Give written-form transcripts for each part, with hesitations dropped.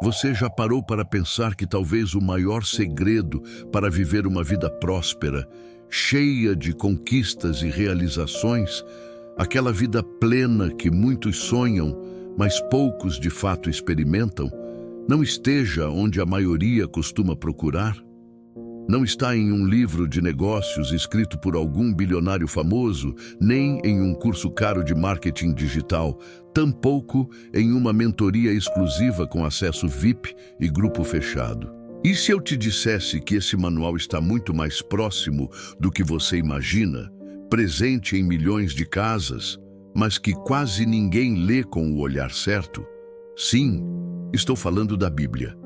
Você já parou para pensar que talvez o maior segredo para viver uma vida próspera, cheia de conquistas e realizações, aquela vida plena que muitos sonham, mas poucos de fato experimentam, não esteja onde a maioria costuma procurar? Não está em um livro de negócios escrito por algum bilionário famoso, nem em um curso caro de marketing digital, tampouco em uma mentoria exclusiva com acesso VIP e grupo fechado. E se eu te dissesse que esse manual está muito mais próximo do que você imagina, presente em milhões de casas, mas que quase ninguém lê com o olhar certo? Sim, estou falando da Bíblia.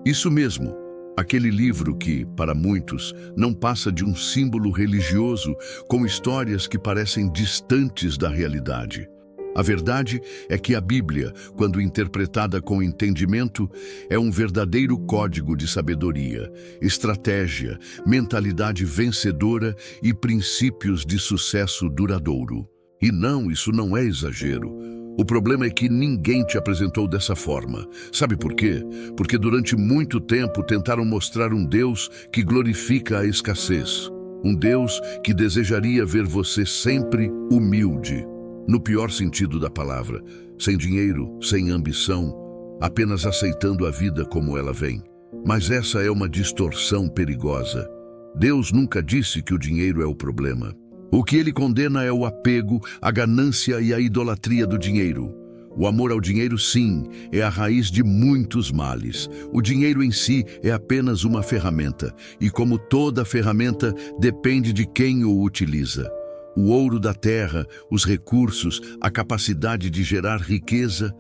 Isso mesmo. Aquele livro que, para muitos, não passa de um símbolo religioso com histórias que parecem distantes da realidade. A verdade é que a Bíblia, quando interpretada com entendimento, é um verdadeiro código de sabedoria, estratégia, mentalidade vencedora e princípios de sucesso duradouro. E não, isso não é exagero. O problema é que ninguém te apresentou dessa forma. Sabe por quê? Porque durante muito tempo tentaram mostrar um Deus que glorifica a escassez. Um Deus que desejaria ver você sempre humilde. No pior sentido da palavra, sem dinheiro, sem ambição, apenas aceitando a vida como ela vem. Mas essa é uma distorção perigosa. Deus nunca disse que o dinheiro é o problema. O que ele condena é o apego, a ganância e a idolatria do dinheiro. O amor ao dinheiro, sim, é a raiz de muitos males. O dinheiro em si é apenas uma ferramenta, e como toda ferramenta, depende de quem o utiliza. O ouro da terra, os recursos, a capacidade de gerar riqueza,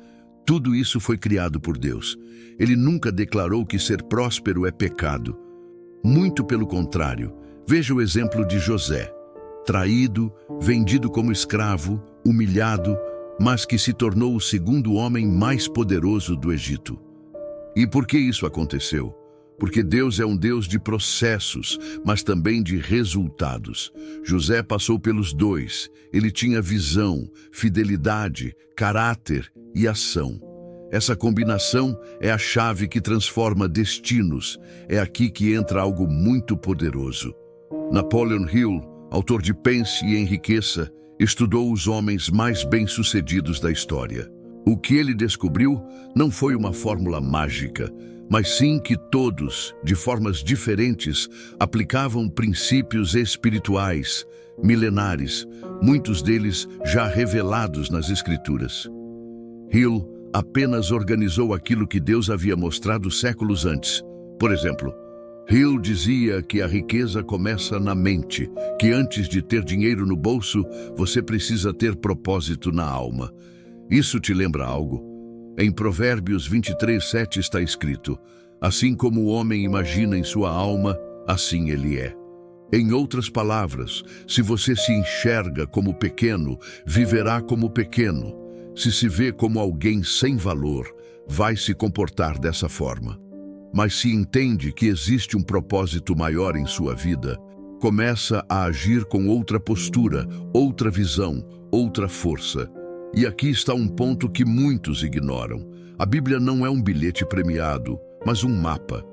tudo isso foi criado por Deus. Ele nunca declarou que ser próspero é pecado. Muito pelo contrário. Veja o exemplo de José. Traído, vendido como escravo, humilhado, mas que se tornou o segundo homem mais poderoso do Egito. E por que isso aconteceu? Porque Deus é um Deus de processos, mas também de resultados. José passou pelos dois. Ele tinha visão, fidelidade, caráter e ação. Essa combinação é a chave que transforma destinos. É aqui que entra algo muito poderoso. Napoleon Hill, autor de Pense e Enriqueça, estudou os homens mais bem-sucedidos da história. O que ele descobriu não foi uma fórmula mágica, mas sim que todos, de formas diferentes, aplicavam princípios espirituais, milenares, muitos deles já revelados nas Escrituras. Hill apenas organizou aquilo que Deus havia mostrado séculos antes. Por exemplo, Hill dizia que a riqueza começa na mente, que antes de ter dinheiro no bolso, você precisa ter propósito na alma. Isso te lembra algo? Em Provérbios 23:7 está escrito: assim como o homem imagina em sua alma, assim ele é. Em outras palavras, se você se enxerga como pequeno, viverá como pequeno. Se vê como alguém sem valor, vai se comportar dessa forma. Mas se entende que existe um propósito maior em sua vida, começa a agir com outra postura, outra visão, outra força. E aqui está um ponto que muitos ignoram. A Bíblia não é um bilhete premiado, mas um mapa.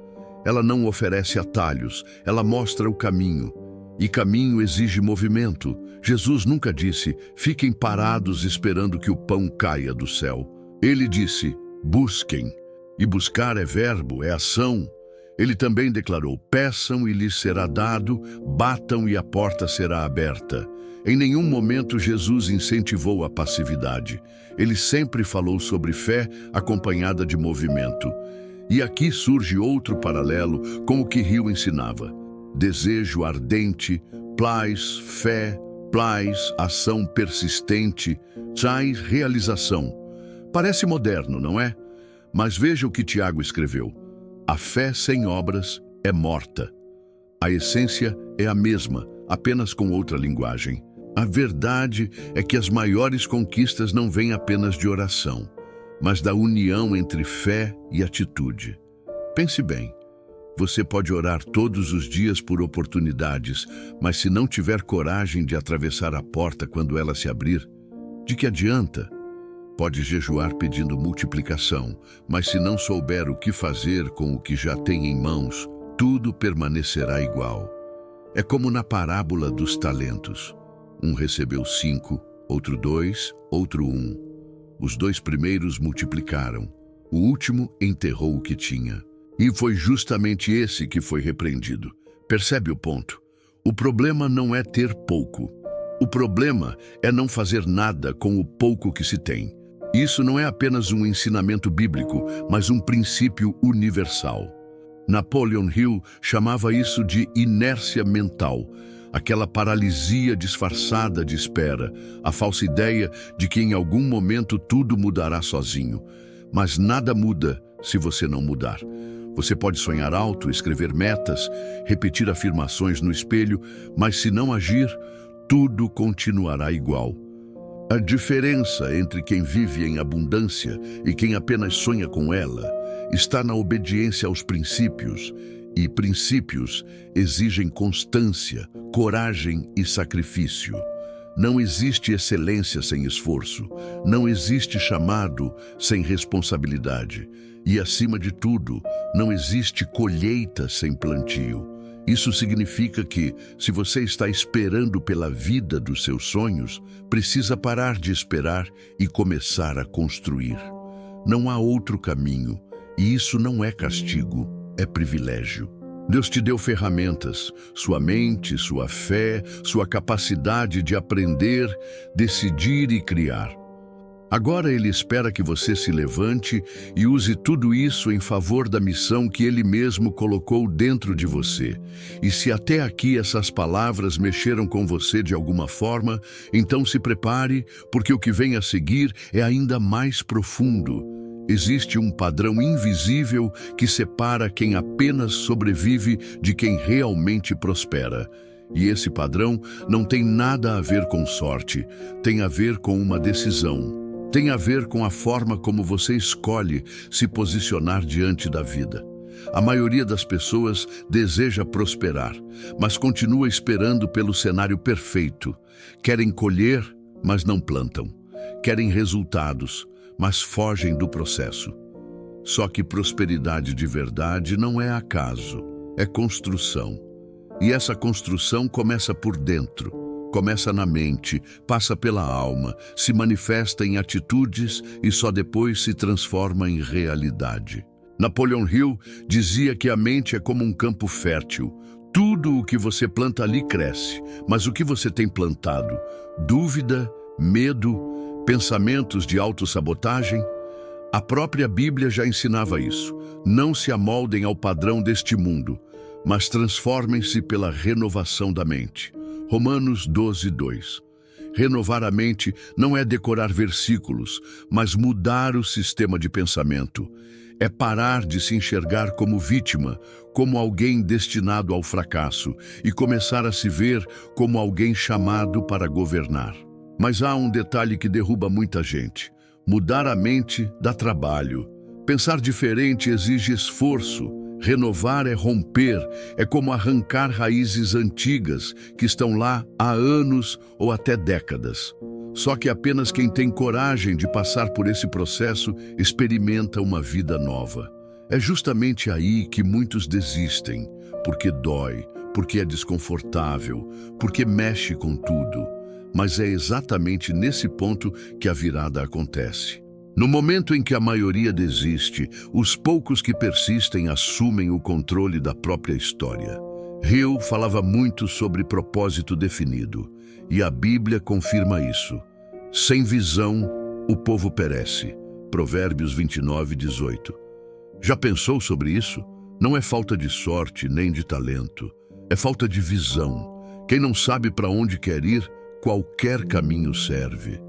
Ela não oferece atalhos, ela mostra o caminho. E caminho exige movimento. Jesus nunca disse, fiquem parados esperando que o pão caia do céu. Ele disse, busquem. E buscar é verbo, é ação. Ele também declarou, peçam e lhes será dado, batam e a porta será aberta. Em nenhum momento Jesus incentivou a passividade. Ele sempre falou sobre fé acompanhada de movimento. E aqui surge outro paralelo com o que Hill ensinava. Desejo ardente, plais, fé, plais, ação persistente, traz realização. Parece moderno, não é? Mas veja o que Tiago escreveu. A fé sem obras é morta. A essência é a mesma, apenas com outra linguagem. A verdade é que as maiores conquistas não vêm apenas de oração, mas da união entre fé e atitude. Pense bem, você pode orar todos os dias por oportunidades, mas se não tiver coragem de atravessar a porta quando ela se abrir, de que adianta? Pode jejuar pedindo multiplicação, mas se não souber o que fazer com o que já tem em mãos, tudo permanecerá igual. É como na parábola dos talentos. Um recebeu 5, outro 2, outro 1. Os 2 primeiros multiplicaram. O último enterrou o que tinha. E foi justamente esse que foi repreendido. Percebe o ponto? O problema não é ter pouco. O problema é não fazer nada com o pouco que se tem. Isso não é apenas um ensinamento bíblico, mas um princípio universal. Napoleon Hill chamava isso de inércia mental, aquela paralisia disfarçada de espera, a falsa ideia de que em algum momento tudo mudará sozinho. Mas nada muda se você não mudar. Você pode sonhar alto, escrever metas, repetir afirmações no espelho, mas se não agir, tudo continuará igual. A diferença entre quem vive em abundância e quem apenas sonha com ela está na obediência aos princípios, e princípios exigem constância, coragem e sacrifício. Não existe excelência sem esforço, não existe chamado sem responsabilidade, e, acima de tudo, não existe colheita sem plantio. Isso significa que, se você está esperando pela vida dos seus sonhos, precisa parar de esperar e começar a construir. Não há outro caminho, e isso não é castigo, é privilégio. Deus te deu ferramentas, sua mente, sua fé, sua capacidade de aprender, decidir e criar. Agora Ele espera que você se levante e use tudo isso em favor da missão que Ele mesmo colocou dentro de você. E se até aqui essas palavras mexeram com você de alguma forma, então se prepare, porque o que vem a seguir é ainda mais profundo. Existe um padrão invisível que separa quem apenas sobrevive de quem realmente prospera. E esse padrão não tem nada a ver com sorte, tem a ver com uma decisão. Tem a ver com a forma como você escolhe se posicionar diante da vida. A maioria das pessoas deseja prosperar, mas continua esperando pelo cenário perfeito. Querem colher, mas não plantam. Querem resultados, mas fogem do processo. Só que prosperidade de verdade não é acaso, é construção. E essa construção começa por dentro. Começa na mente, passa pela alma, se manifesta em atitudes e só depois se transforma em realidade. Napoleon Hill dizia que a mente é como um campo fértil. Tudo o que você planta ali cresce, mas o que você tem plantado? Dúvida, medo, pensamentos de autossabotagem? A própria Bíblia já ensinava isso. Não se amoldem ao padrão deste mundo, mas transformem-se pela renovação da mente. Romanos 12:2. Renovar a mente não é decorar versículos, mas mudar o sistema de pensamento. É parar de se enxergar como vítima, como alguém destinado ao fracasso, e começar a se ver como alguém chamado para governar. Mas há um detalhe que derruba muita gente. Mudar a mente dá trabalho. Pensar diferente exige esforço. Renovar é romper, é como arrancar raízes antigas que estão lá há anos ou até décadas. Só que apenas quem tem coragem de passar por esse processo experimenta uma vida nova. É justamente aí que muitos desistem, porque dói, porque é desconfortável, porque mexe com tudo. Mas é exatamente nesse ponto que a virada acontece. No momento em que a maioria desiste, os poucos que persistem assumem o controle da própria história. Hill falava muito sobre propósito definido, e a Bíblia confirma isso. Sem visão, o povo perece. Provérbios 29:18. Já pensou sobre isso? Não é falta de sorte nem de talento, é falta de visão. Quem não sabe para onde quer ir, qualquer caminho serve.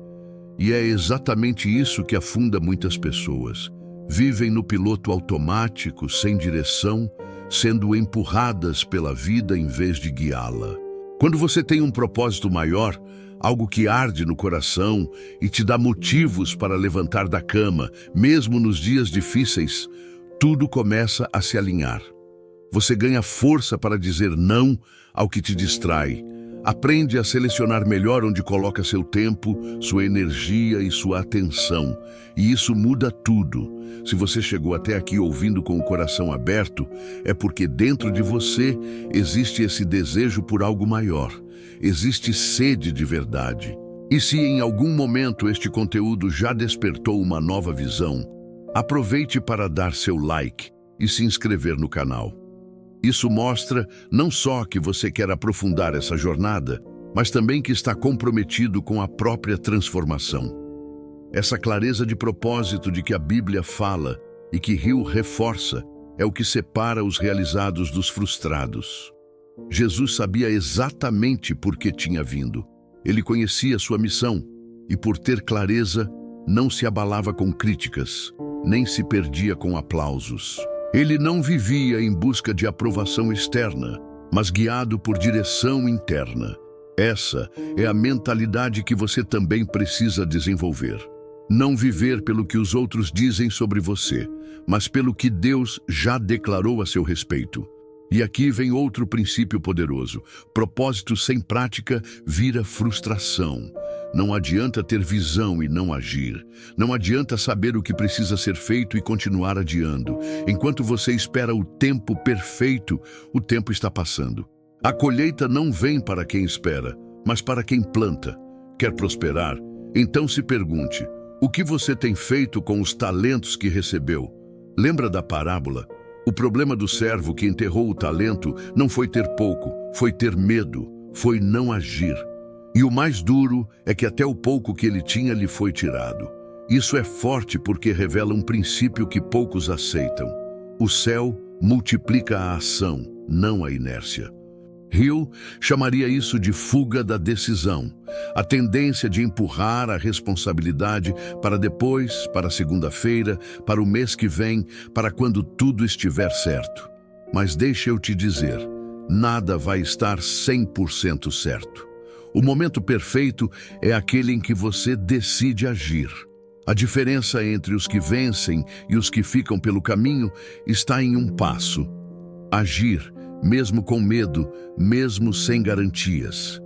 E é exatamente isso que afunda muitas pessoas. Vivem no piloto automático, sem direção, sendo empurradas pela vida em vez de guiá-la. Quando você tem um propósito maior, algo que arde no coração e te dá motivos para levantar da cama, mesmo nos dias difíceis, tudo começa a se alinhar. Você ganha força para dizer não ao que te distrai, Aprende a selecionar melhor onde coloca seu tempo, sua energia e sua atenção. E isso muda tudo. Se você chegou até aqui ouvindo com o coração aberto, é porque dentro de você existe esse desejo por algo maior. Existe sede de verdade. E se em algum momento este conteúdo já despertou uma nova visão, aproveite para dar seu like e se inscrever no canal. Isso mostra não só que você quer aprofundar essa jornada, mas também que está comprometido com a própria transformação. Essa clareza de propósito de que a Bíblia fala e que Hill reforça é o que separa os realizados dos frustrados. Jesus sabia exatamente por que tinha vindo. Ele conhecia sua missão e, por ter clareza, não se abalava com críticas, nem se perdia com aplausos. Ele não vivia em busca de aprovação externa, mas guiado por direção interna. Essa é a mentalidade que você também precisa desenvolver. Não viver pelo que os outros dizem sobre você, mas pelo que Deus já declarou a seu respeito. E aqui vem outro princípio poderoso. Propósito sem prática vira frustração. Não adianta ter visão e não agir. Não adianta saber o que precisa ser feito e continuar adiando. Enquanto você espera o tempo perfeito, o tempo está passando. A colheita não vem para quem espera, mas para quem planta. Quer prosperar? Então se pergunte, o que você tem feito com os talentos que recebeu? Lembra da parábola? O problema do servo que enterrou o talento não foi ter pouco, foi ter medo, foi não agir. E o mais duro é que até o pouco que ele tinha lhe foi tirado. Isso é forte porque revela um princípio que poucos aceitam. O céu multiplica a ação, não a inércia. Hill chamaria isso de fuga da decisão, a tendência de empurrar a responsabilidade para depois, para segunda-feira, para o mês que vem, para quando tudo estiver certo. Mas deixa eu te dizer, nada vai estar 100% certo. O momento perfeito é aquele em que você decide agir. A diferença entre os que vencem e os que ficam pelo caminho está em um passo: agir, mesmo com medo, mesmo sem garantias.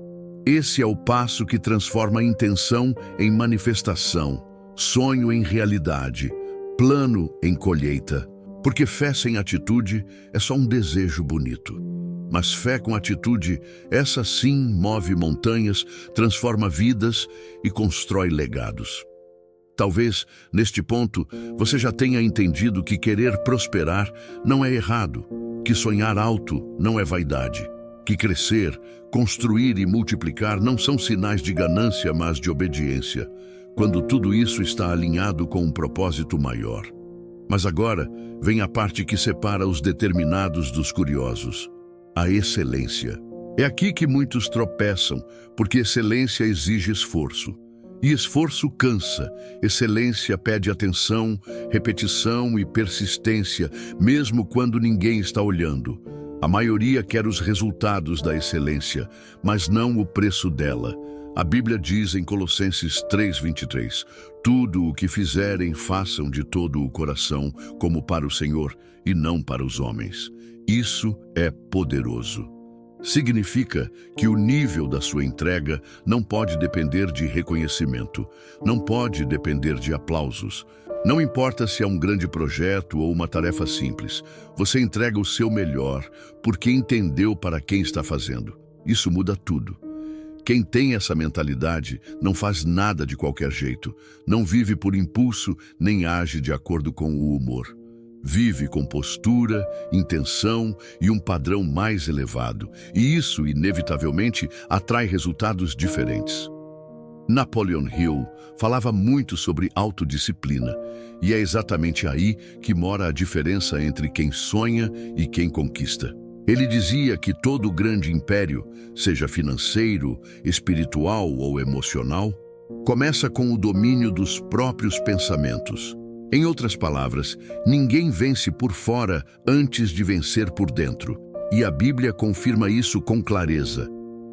Esse é o passo que transforma a intenção em manifestação, sonho em realidade, plano em colheita. Porque fé sem atitude é só um desejo bonito. Mas fé com atitude, essa sim move montanhas, transforma vidas e constrói legados. Talvez, neste ponto, você já tenha entendido que querer prosperar não é errado, que sonhar alto não é vaidade, que crescer, construir e multiplicar não são sinais de ganância, mas de obediência, quando tudo isso está alinhado com um propósito maior. Mas agora vem a parte que separa os determinados dos curiosos: a excelência. É aqui que muitos tropeçam, porque excelência exige esforço. E esforço cansa, excelência pede atenção, repetição e persistência, mesmo quando ninguém está olhando. A maioria quer os resultados da excelência, mas não o preço dela. A Bíblia diz em Colossenses 3:23, tudo o que fizerem, façam de todo o coração, como para o Senhor e não para os homens. Isso é poderoso. Significa que o nível da sua entrega não pode depender de reconhecimento, não pode depender de aplausos. Não importa se é um grande projeto ou uma tarefa simples, você entrega o seu melhor porque entendeu para quem está fazendo. Isso muda tudo. Quem tem essa mentalidade não faz nada de qualquer jeito, não vive por impulso nem age de acordo com o humor. Vive com postura, intenção e um padrão mais elevado, e isso, inevitavelmente, atrai resultados diferentes. Napoleon Hill falava muito sobre autodisciplina, e é exatamente aí que mora a diferença entre quem sonha e quem conquista. Ele dizia que todo grande império, seja financeiro, espiritual ou emocional, começa com o domínio dos próprios pensamentos. Em outras palavras, ninguém vence por fora antes de vencer por dentro. E a Bíblia confirma isso com clareza.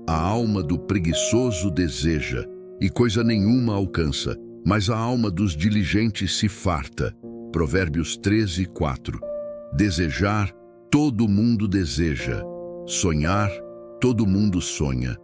A alma do preguiçoso deseja, e coisa nenhuma alcança, mas a alma dos diligentes se farta. Provérbios 13:4. Desejar, todo mundo deseja. Sonhar, todo mundo sonha.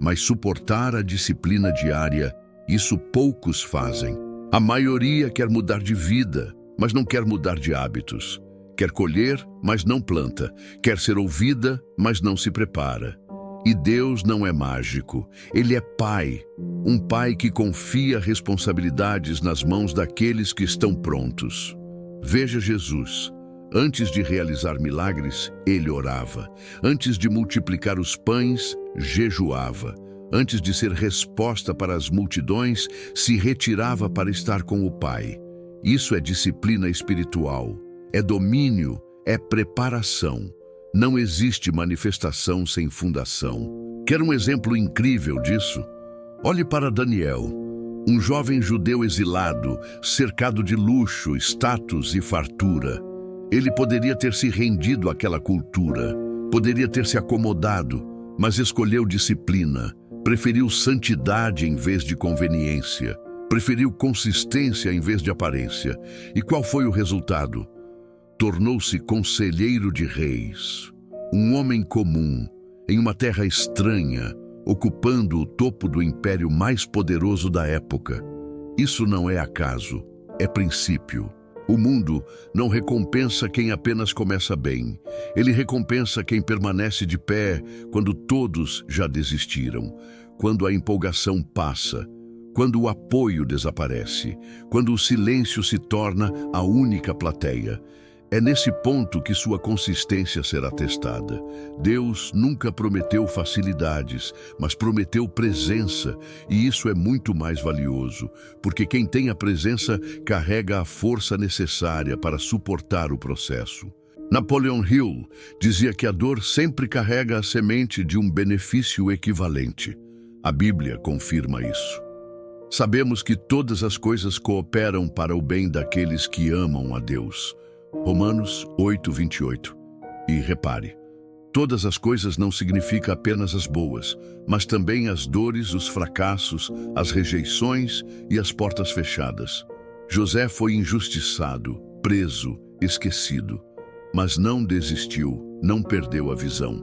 mas suportar a disciplina diária, isso poucos fazem. A maioria quer mudar de vida, mas não quer mudar de hábitos. Quer colher, mas não planta. Quer ser ouvida, mas não se prepara. E Deus não é mágico. Ele é Pai. Um Pai que confia responsabilidades nas mãos daqueles que estão prontos. Veja Jesus. Antes de realizar milagres, ele orava. Antes de multiplicar os pães, jejuava. Antes de ser resposta para as multidões, se retirava para estar com o Pai. Isso é disciplina espiritual. É domínio, é preparação. Não existe manifestação sem fundação. Quer um exemplo incrível disso? Olhe para Daniel, um jovem judeu exilado, cercado de luxo, status e fartura. Ele poderia ter se rendido àquela cultura, poderia ter se acomodado, mas escolheu disciplina, preferiu santidade em vez de conveniência, preferiu consistência em vez de aparência. E qual foi o resultado? Tornou-se conselheiro de reis, um homem comum, em uma terra estranha, ocupando o topo do império mais poderoso da época. Isso não é acaso, é princípio. O mundo não recompensa quem apenas começa bem. Ele recompensa quem permanece de pé quando todos já desistiram, quando a empolgação passa, quando o apoio desaparece, quando o silêncio se torna a única plateia. É nesse ponto que sua consistência será testada. Deus nunca prometeu facilidades, mas prometeu presença, e isso é muito mais valioso, porque quem tem a presença carrega a força necessária para suportar o processo. Napoleon Hill dizia que a dor sempre carrega a semente de um benefício equivalente. A Bíblia confirma isso. Sabemos que todas as coisas cooperam para o bem daqueles que amam a Deus. Romanos 8:28. E repare, todas as coisas não significa apenas as boas, mas também as dores, os fracassos, as rejeições e as portas fechadas. José foi injustiçado, preso, esquecido, mas não desistiu, não perdeu a visão.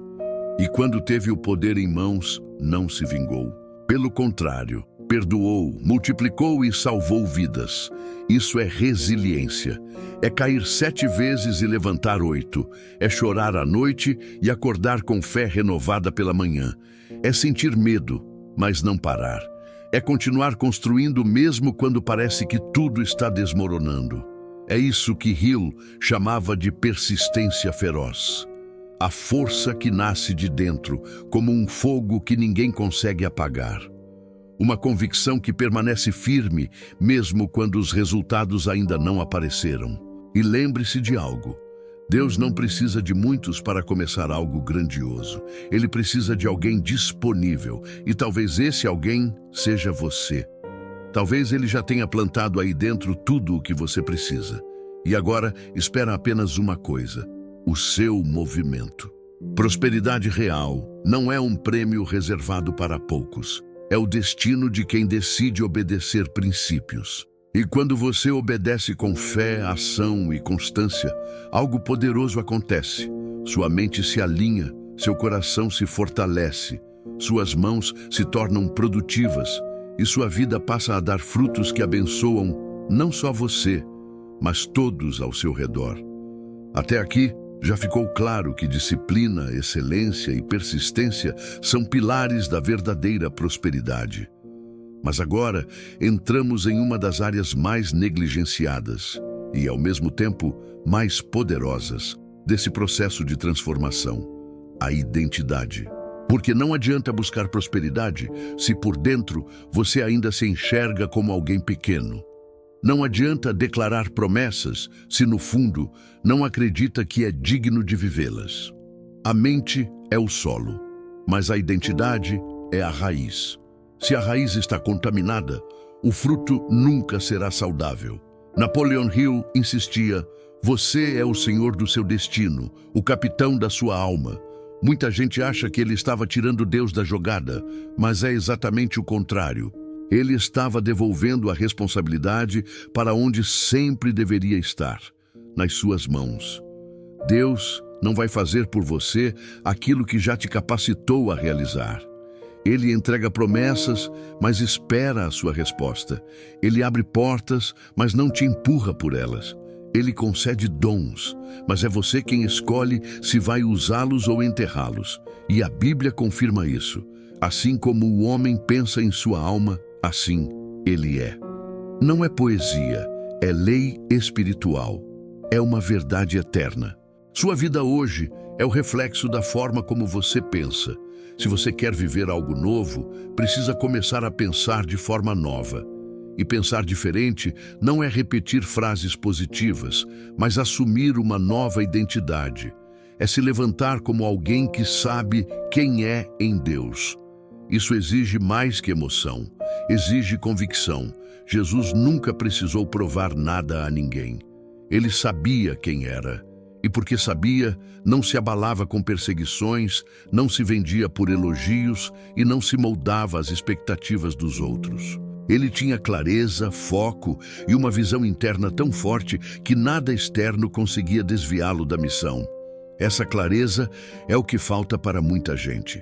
E quando teve o poder em mãos, não se vingou. Pelo contrário, perdoou, multiplicou e salvou vidas. Isso é resiliência. É cair 7 vezes e levantar 8. É chorar à noite e acordar com fé renovada pela manhã. É sentir medo, mas não parar. É continuar construindo mesmo quando parece que tudo está desmoronando. É isso que Hill chamava de persistência feroz. A força que nasce de dentro, como um fogo que ninguém consegue apagar. Uma convicção que permanece firme, mesmo quando os resultados ainda não apareceram. E lembre-se de algo. Deus não precisa de muitos para começar algo grandioso. Ele precisa de alguém disponível. E talvez esse alguém seja você. Talvez ele já tenha plantado aí dentro tudo o que você precisa. E agora espera apenas uma coisa: o seu movimento. Prosperidade real não é um prêmio reservado para poucos. É o destino de quem decide obedecer princípios. E quando você obedece com fé, ação e constância, algo poderoso acontece. Sua mente se alinha, seu coração se fortalece, suas mãos se tornam produtivas e sua vida passa a dar frutos que abençoam não só você, mas todos ao seu redor. Até aqui, já ficou claro que disciplina, excelência e persistência são pilares da verdadeira prosperidade. Mas agora entramos em uma das áreas mais negligenciadas e, ao mesmo tempo, mais poderosas desse processo de transformação: a identidade. Porque não adianta buscar prosperidade se por dentro você ainda se enxerga como alguém pequeno. Não adianta declarar promessas se no fundo não acredita que é digno de vivê-las. A mente é o solo, mas a identidade é a raiz. Se a raiz está contaminada, o fruto nunca será saudável. Napoleon Hill insistia: você é o senhor do seu destino, o capitão da sua alma. Muita gente acha que ele estava tirando Deus da jogada, mas é exatamente o contrário. Ele estava devolvendo a responsabilidade para onde sempre deveria estar, nas suas mãos. Deus não vai fazer por você aquilo que já te capacitou a realizar. Ele entrega promessas, mas espera a sua resposta. Ele abre portas, mas não te empurra por elas. Ele concede dons, mas é você quem escolhe se vai usá-los ou enterrá-los. E a Bíblia confirma isso. Assim como o homem pensa em sua alma, assim ele é. Não é poesia, é lei espiritual. É uma verdade eterna. Sua vida hoje é o reflexo da forma como você pensa. Se você quer viver algo novo, precisa começar a pensar de forma nova. E pensar diferente não é repetir frases positivas, mas assumir uma nova identidade. É se levantar como alguém que sabe quem é em Deus. Isso exige mais que emoção, exige convicção. Jesus nunca precisou provar nada a ninguém. Ele sabia quem era. E porque sabia, não se abalava com perseguições, não se vendia por elogios e não se moldava às expectativas dos outros. Ele tinha clareza, foco e uma visão interna tão forte que nada externo conseguia desviá-lo da missão. Essa clareza é o que falta para muita gente.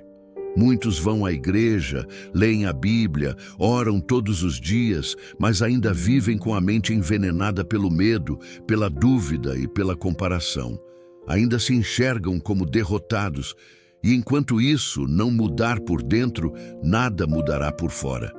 Muitos vão à igreja, leem a Bíblia, oram todos os dias, mas ainda vivem com a mente envenenada pelo medo, pela dúvida e pela comparação. Ainda se enxergam como derrotados, e enquanto isso não mudar por dentro, nada mudará por fora.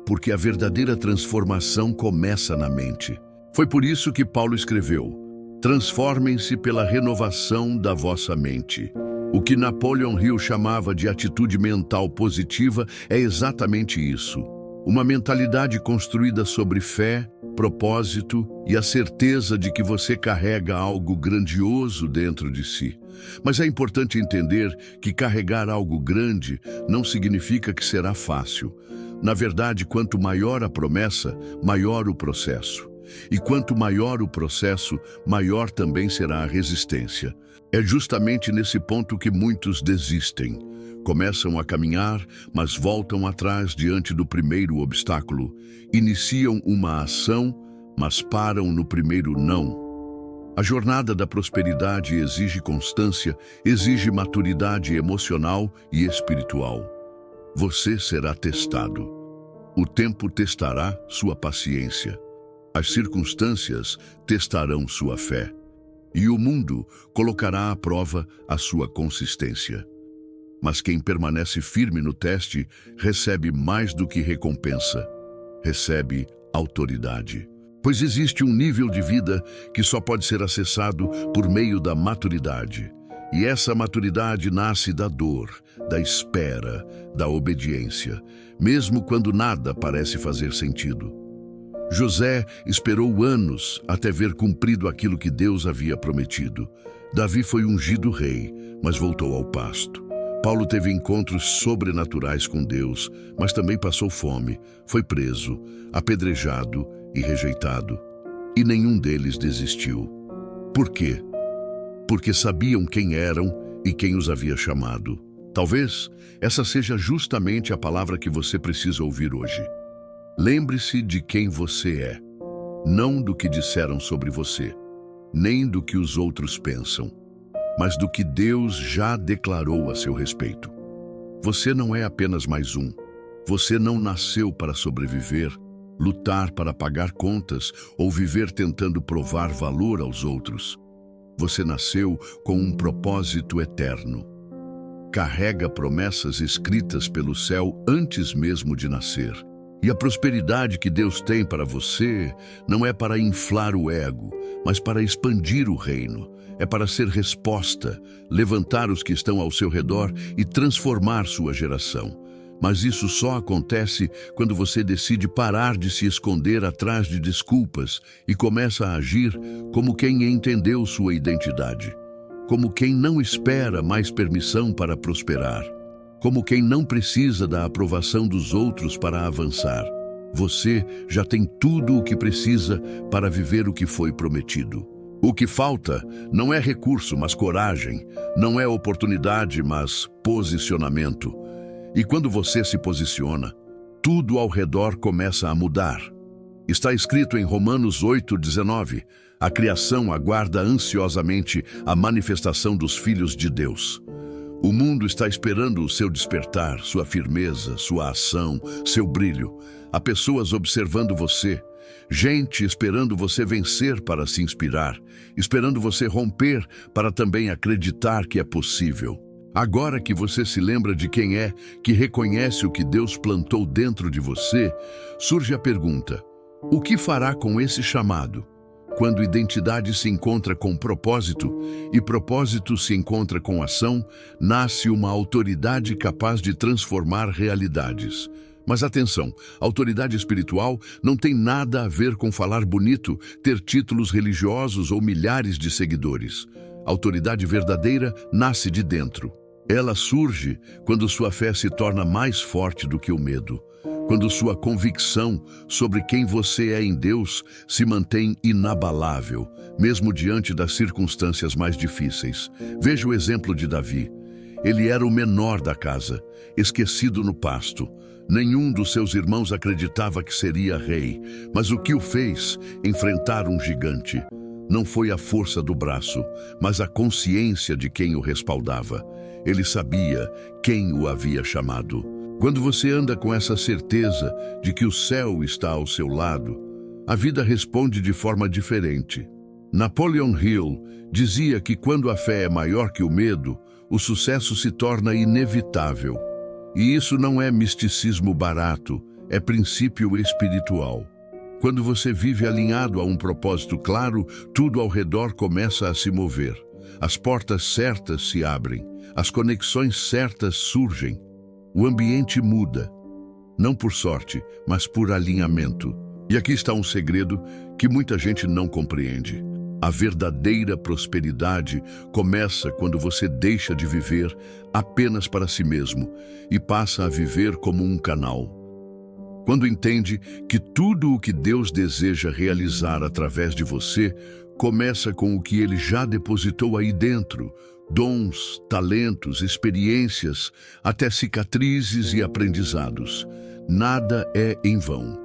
Porque a verdadeira transformação começa na mente. Foi por isso que Paulo escreveu: transformem-se pela renovação da vossa mente. O que Napoleon Hill chamava de atitude mental positiva é exatamente isso. Uma mentalidade construída sobre fé, propósito e a certeza de que você carrega algo grandioso dentro de si. Mas é importante entender que carregar algo grande não significa que será fácil. Na verdade, quanto maior a promessa, maior o processo. E quanto maior o processo, maior também será a resistência. É justamente nesse ponto que muitos desistem. Começam a caminhar, mas voltam atrás diante do primeiro obstáculo. Iniciam uma ação, mas param no primeiro não. A jornada da prosperidade exige constância, exige maturidade emocional e espiritual. Você será testado. O tempo testará sua paciência. As circunstâncias testarão sua fé. E o mundo colocará à prova a sua consistência. Mas quem permanece firme no teste recebe mais do que recompensa. Recebe autoridade. Pois existe um nível de vida que só pode ser acessado por meio da maturidade. E essa maturidade nasce da dor, da espera, da obediência, mesmo quando nada parece fazer sentido. José esperou anos até ver cumprido aquilo que Deus havia prometido. Davi foi ungido rei, mas voltou ao pasto. Paulo teve encontros sobrenaturais com Deus, mas também passou fome, foi preso, apedrejado e rejeitado. E nenhum deles desistiu. Por quê? Porque sabiam quem eram e quem os havia chamado. Talvez essa seja justamente a palavra que você precisa ouvir hoje. Lembre-se de quem você é, não do que disseram sobre você, nem do que os outros pensam, mas do que Deus já declarou a seu respeito. Você não é apenas mais um. Você não nasceu para sobreviver, lutar para pagar contas ou viver tentando provar valor aos outros. Você nasceu com um propósito eterno. Carrega promessas escritas pelo céu antes mesmo de nascer. E a prosperidade que Deus tem para você não é para inflar o ego, mas para expandir o reino. É para ser resposta, levantar os que estão ao seu redor e transformar sua geração. Mas isso só acontece quando você decide parar de se esconder atrás de desculpas e começa a agir como quem entendeu sua identidade, como quem não espera mais permissão para prosperar, como quem não precisa da aprovação dos outros para avançar. Você já tem tudo o que precisa para viver o que foi prometido. O que falta não é recurso, mas coragem. Não é oportunidade, mas posicionamento. E quando você se posiciona, tudo ao redor começa a mudar. Está escrito em Romanos 8:19, a criação aguarda ansiosamente a manifestação dos filhos de Deus. O mundo está esperando o seu despertar, sua firmeza, sua ação, seu brilho. Há pessoas observando você, gente esperando você vencer para se inspirar, esperando você romper para também acreditar que é possível. Agora que você se lembra de quem é, que reconhece o que Deus plantou dentro de você, surge a pergunta: o que fará com esse chamado? Quando identidade se encontra com propósito e propósito se encontra com ação, nasce uma autoridade capaz de transformar realidades. Mas atenção, autoridade espiritual não tem nada a ver com falar bonito, ter títulos religiosos ou milhares de seguidores. Autoridade verdadeira nasce de dentro. Ela surge quando sua fé se torna mais forte do que o medo. Quando sua convicção sobre quem você é em Deus se mantém inabalável, mesmo diante das circunstâncias mais difíceis. Veja o exemplo de Davi. Ele era o menor da casa, esquecido no pasto. Nenhum dos seus irmãos acreditava que seria rei, mas o que o fez enfrentar um gigante? Não foi a força do braço, mas a consciência de quem o respaldava. Ele sabia quem o havia chamado. Quando você anda com essa certeza de que o céu está ao seu lado, a vida responde de forma diferente. Napoleon Hill dizia que quando a fé é maior que o medo, o sucesso se torna inevitável. E isso não é misticismo barato, é princípio espiritual. Quando você vive alinhado a um propósito claro, tudo ao redor começa a se mover. As portas certas se abrem, as conexões certas surgem. O ambiente muda, não por sorte, mas por alinhamento. E aqui está um segredo que muita gente não compreende. A verdadeira prosperidade começa quando você deixa de viver apenas para si mesmo e passa a viver como um canal. Quando entende que tudo o que Deus deseja realizar através de você começa com o que Ele já depositou aí dentro: dons, talentos, experiências, até cicatrizes e aprendizados. Nada é em vão.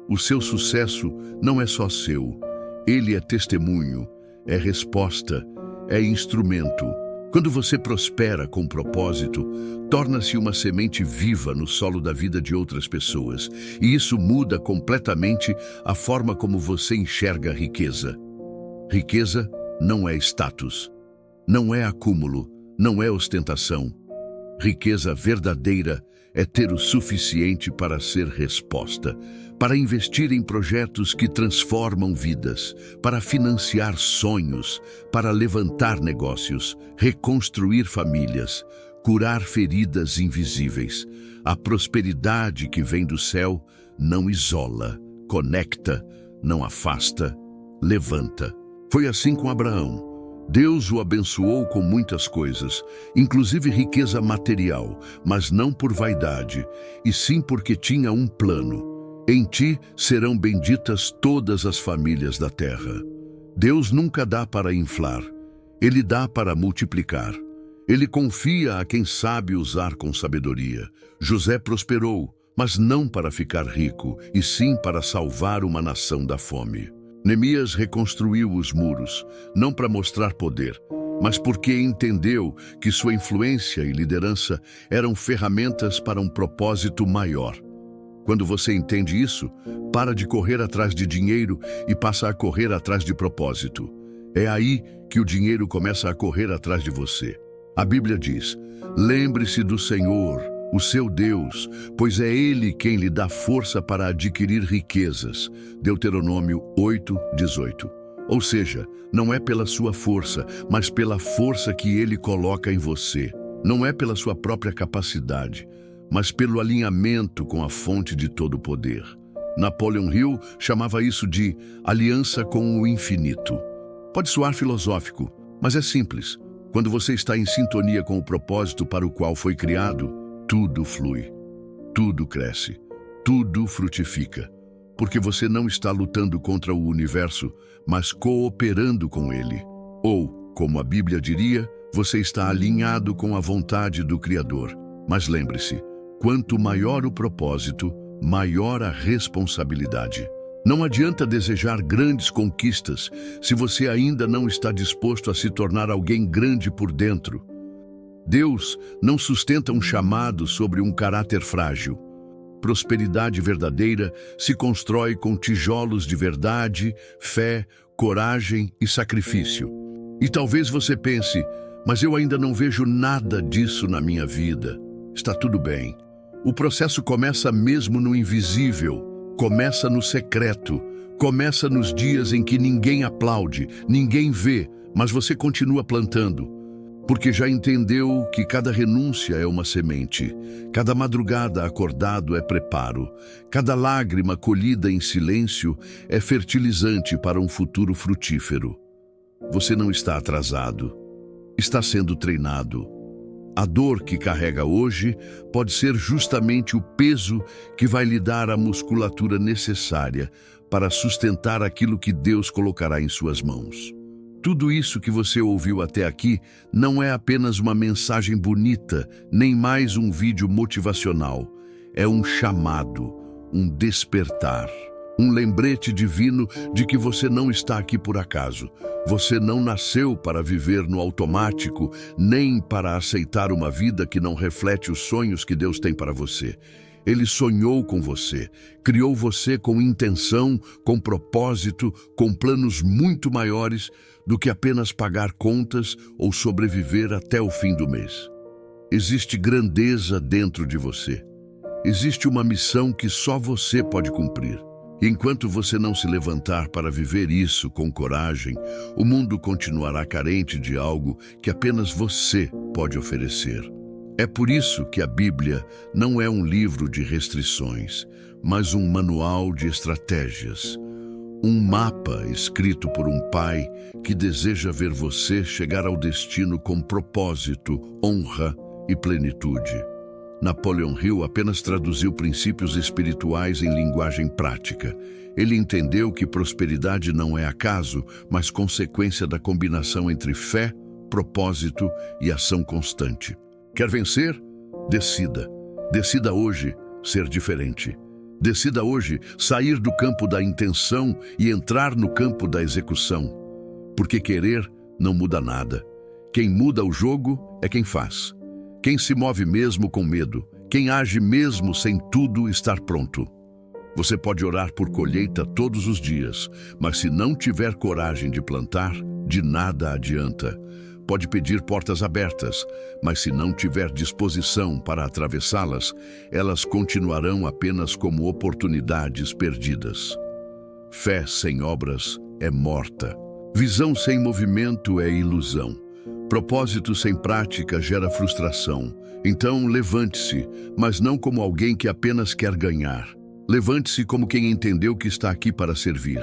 O seu sucesso não é só seu. Ele é testemunho, é resposta, é instrumento. Quando você prospera com propósito, torna-se uma semente viva no solo da vida de outras pessoas. E isso muda completamente a forma como você enxerga a riqueza. Riqueza não é status, não é acúmulo, não é ostentação. Riqueza verdadeira é ter o suficiente para ser resposta, para investir em projetos que transformam vidas, para financiar sonhos, para levantar negócios, reconstruir famílias, curar feridas invisíveis. A prosperidade que vem do céu não isola, conecta, não afasta, levanta. Foi assim com Abraão. Deus o abençoou com muitas coisas, inclusive riqueza material, mas não por vaidade, e sim porque tinha um plano. Em ti serão benditas todas as famílias da terra. Deus nunca dá para inflar, Ele dá para multiplicar. Ele confia a quem sabe usar com sabedoria. José prosperou, mas não para ficar rico, e sim para salvar uma nação da fome. Neemias reconstruiu os muros, não para mostrar poder, mas porque entendeu que sua influência e liderança eram ferramentas para um propósito maior. Quando você entende isso, para de correr atrás de dinheiro e passa a correr atrás de propósito. É aí que o dinheiro começa a correr atrás de você. A Bíblia diz: lembre-se do Senhor, o seu Deus, pois é Ele quem lhe dá força para adquirir riquezas. Deuteronômio 8:18. Ou seja, não é pela sua força, mas pela força que Ele coloca em você. Não é pela sua própria capacidade, mas pelo alinhamento com a fonte de todo o poder. Napoleon Hill chamava isso de aliança com o infinito. Pode soar filosófico, mas é simples. Quando você está em sintonia com o propósito para o qual foi criado, tudo flui, tudo cresce, tudo frutifica, porque você não está lutando contra o universo, mas cooperando com ele. Ou, como a Bíblia diria, você está alinhado com a vontade do Criador. Mas lembre-se, quanto maior o propósito, maior a responsabilidade. Não adianta desejar grandes conquistas se você ainda não está disposto a se tornar alguém grande por dentro. Deus não sustenta um chamado sobre um caráter frágil. Prosperidade verdadeira se constrói com tijolos de verdade, fé, coragem e sacrifício. E talvez você pense, mas eu ainda não vejo nada disso na minha vida. Está tudo bem. O processo começa mesmo no invisível, começa no secreto, começa nos dias em que ninguém aplaude, ninguém vê, mas você continua plantando. Porque já entendeu que cada renúncia é uma semente, cada madrugada acordado é preparo, cada lágrima colhida em silêncio é fertilizante para um futuro frutífero. Você não está atrasado, está sendo treinado. A dor que carrega hoje pode ser justamente o peso que vai lhe dar a musculatura necessária para sustentar aquilo que Deus colocará em suas mãos. Tudo isso que você ouviu até aqui não é apenas uma mensagem bonita, nem mais um vídeo motivacional. É um chamado, um despertar, um lembrete divino de que você não está aqui por acaso. Você não nasceu para viver no automático, nem para aceitar uma vida que não reflete os sonhos que Deus tem para você. Ele sonhou com você, criou você com intenção, com propósito, com planos muito maiores do que apenas pagar contas ou sobreviver até o fim do mês. Existe grandeza dentro de você. Existe uma missão que só você pode cumprir. Enquanto você não se levantar para viver isso com coragem, o mundo continuará carente de algo que apenas você pode oferecer. É por isso que a Bíblia não é um livro de restrições, mas um manual de estratégias. Um mapa escrito por um pai que deseja ver você chegar ao destino com propósito, honra e plenitude. Napoleon Hill apenas traduziu princípios espirituais em linguagem prática. Ele entendeu que prosperidade não é acaso, mas consequência da combinação entre fé, propósito e ação constante. Quer vencer? Decida. Decida hoje ser diferente. Decida hoje sair do campo da intenção e entrar no campo da execução. Porque querer não muda nada. Quem muda o jogo é quem faz. Quem se move mesmo com medo. Quem age mesmo sem tudo estar pronto. Você pode orar por colheita todos os dias, mas se não tiver coragem de plantar, de nada adianta. Pode pedir portas abertas, mas se não tiver disposição para atravessá-las, elas continuarão apenas como oportunidades perdidas. Fé sem obras é morta. Visão sem movimento é ilusão. Propósito sem prática gera frustração. Então, levante-se, mas não como alguém que apenas quer ganhar. Levante-se como quem entendeu que está aqui para servir.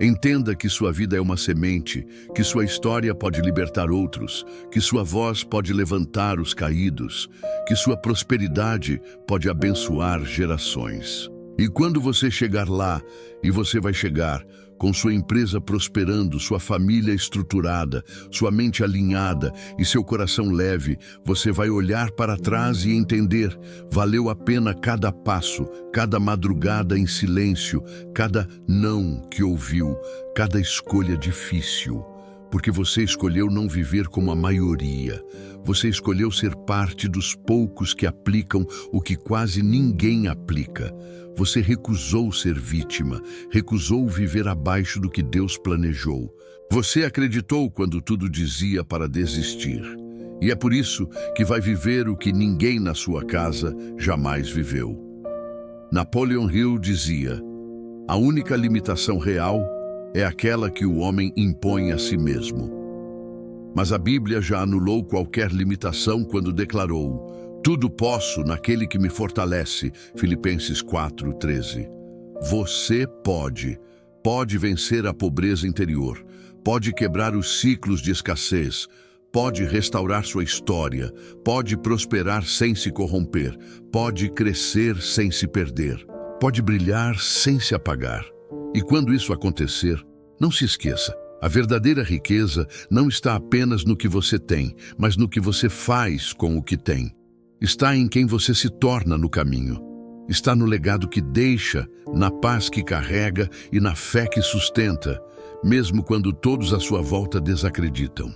Entenda que sua vida é uma semente, que sua história pode libertar outros, que sua voz pode levantar os caídos, que sua prosperidade pode abençoar gerações. E quando você chegar lá, e você vai chegar, com sua empresa prosperando, sua família estruturada, sua mente alinhada e seu coração leve, você vai olhar para trás e entender, valeu a pena cada passo, cada madrugada em silêncio, cada não que ouviu, cada escolha difícil. Porque você escolheu não viver como a maioria. Você escolheu ser parte dos poucos que aplicam o que quase ninguém aplica. Você recusou ser vítima, recusou viver abaixo do que Deus planejou. Você acreditou quando tudo dizia para desistir. E é por isso que vai viver o que ninguém na sua casa jamais viveu. Napoleon Hill dizia: a única limitação real é aquela que o homem impõe a si mesmo. Mas a Bíblia já anulou qualquer limitação quando declarou: tudo posso naquele que me fortalece, Filipenses 4:13. Você pode vencer a pobreza interior, pode quebrar os ciclos de escassez, pode restaurar sua história, pode prosperar sem se corromper, pode crescer sem se perder, pode brilhar sem se apagar. E quando isso acontecer, não se esqueça, a verdadeira riqueza não está apenas no que você tem, mas no que você faz com o que tem. Está em quem você se torna no caminho. Está no legado que deixa, na paz que carrega e na fé que sustenta, mesmo quando todos à sua volta desacreditam.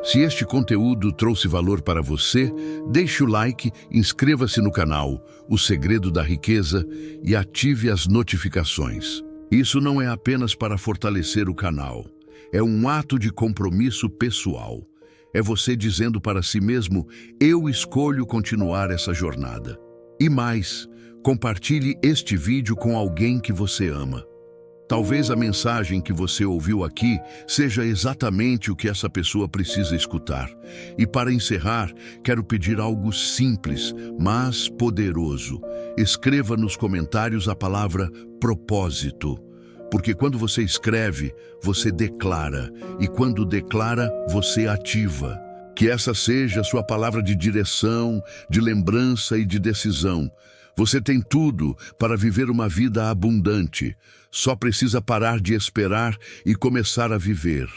Se este conteúdo trouxe valor para você, deixe o like, inscreva-se no canal O Segredo da Riqueza e ative as notificações. Isso não é apenas para fortalecer o canal, é um ato de compromisso pessoal. É você dizendo para si mesmo: eu escolho continuar essa jornada. E mais, compartilhe este vídeo com alguém que você ama. Talvez a mensagem que você ouviu aqui seja exatamente o que essa pessoa precisa escutar. E para encerrar, quero pedir algo simples, mas poderoso. Escreva nos comentários a palavra propósito. Porque quando você escreve, você declara. E quando declara, você ativa. Que essa seja a sua palavra de direção, de lembrança e de decisão. Você tem tudo para viver uma vida abundante. Só precisa parar de esperar e começar a viver.